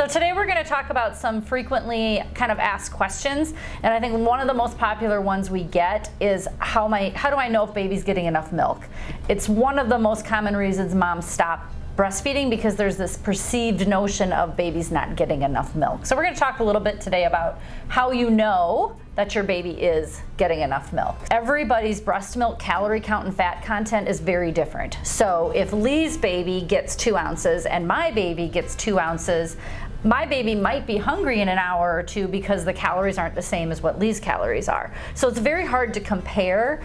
So today we're going to talk about some frequently kind of asked questions, and I think one of the most popular ones we get is how do I know if baby's getting enough milk? It's one of the most common reasons moms stop breastfeeding, because there's this perceived notion of babies not getting enough milk. So we're going to talk a little bit today about how you know that your baby is getting enough milk. Everybody's breast milk calorie count and fat content is very different. So if Lee's baby gets 2 ounces and my baby gets 2 ounces, my baby might be hungry in an hour or two because the calories aren't the same as what Lee's calories are. So it's very hard to compare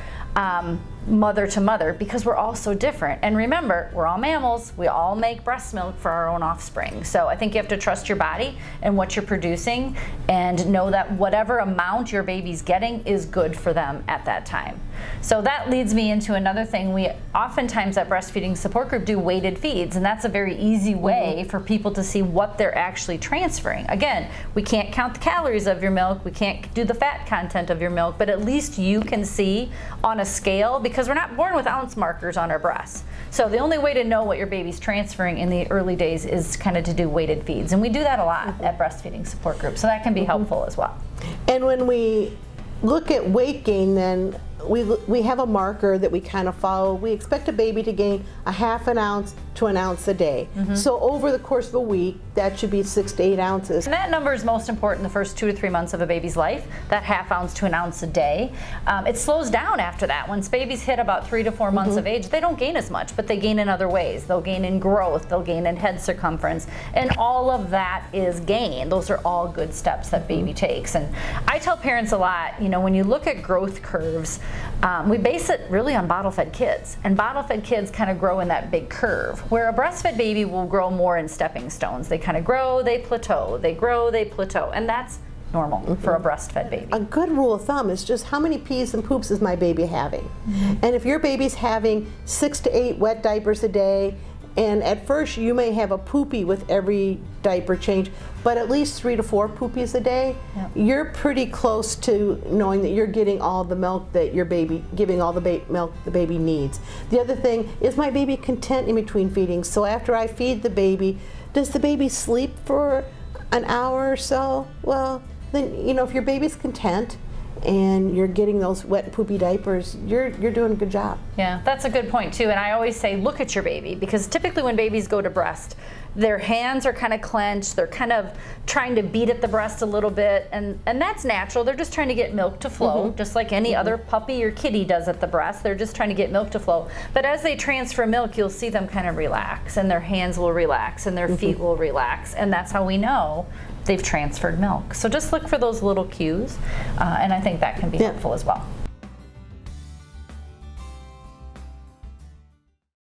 mother to mother because we're all so different. And remember, we're all mammals. We all make breast milk for our own offspring. So I think you have to trust your body and what you're producing and know that whatever amount your baby's getting is good for them at that time. So that leads me into another thing. We oftentimes at Breastfeeding Support Group do weighted feeds, and that's a very easy way for people to see what they're actually transferring. Again, we can't count the calories of your milk, we can't do the fat content of your milk, but at least you can see on a scale, because we're not born with ounce markers on our breasts. So the only way to know what your baby's transferring in the early days is kind of to do weighted feeds, and we do that a lot at Breastfeeding Support Group, so that can be helpful as well. And when we look at weight gain, then we have a marker that we kind of follow. We expect a baby to gain a ½ an ounce to an ounce a day. So over the course of a week, that should be 6 to 8 ounces. And that number is most important the first 2 to 3 months of a baby's life, that ½ ounce to an ounce a day. It slows down after that. Once babies hit about 3 to 4 months of age, they don't gain as much, but they gain in other ways. They'll gain in growth, they'll gain in head circumference, and all of that is gain. Those are all good steps that baby takes. And I tell parents a lot, you know, when you look at growth curves, we base it really on bottle-fed kids, and bottle-fed kids kind of grow in that big curve, where a breastfed baby will grow more in stepping stones. They kind of grow, they plateau, they grow, they plateau, and that's normal for a breastfed baby. A good rule of thumb is just how many pees and poops is my baby having? And if your baby's having 6 to 8 wet diapers a day, and at first you may have a poopy with every diaper change, but at least 3 to 4 poopies a day, you're pretty close to knowing that you're getting all the milk that your baby, giving all the milk the baby needs. The other thing is, my baby content in between feedings? So after I feed the baby, does the baby sleep for an hour or so? Well, then, you know, if your baby's content and you're getting those wet poopy diapers, you're doing a good job. Yeah, that's a good point too. And I always say, look at your baby, because typically when babies go to breast, their hands are kind of clenched, they're kind of trying to beat at the breast a little bit, and that's natural. They're just trying to get milk to flow, just like any other puppy or kitty does at the breast. They're just trying to get milk to flow. But as they transfer milk, you'll see them kind of relax, and their hands will relax, and their feet will relax, and that's how we know they've transferred milk. So just look for those little cues, and I think that can be helpful as well.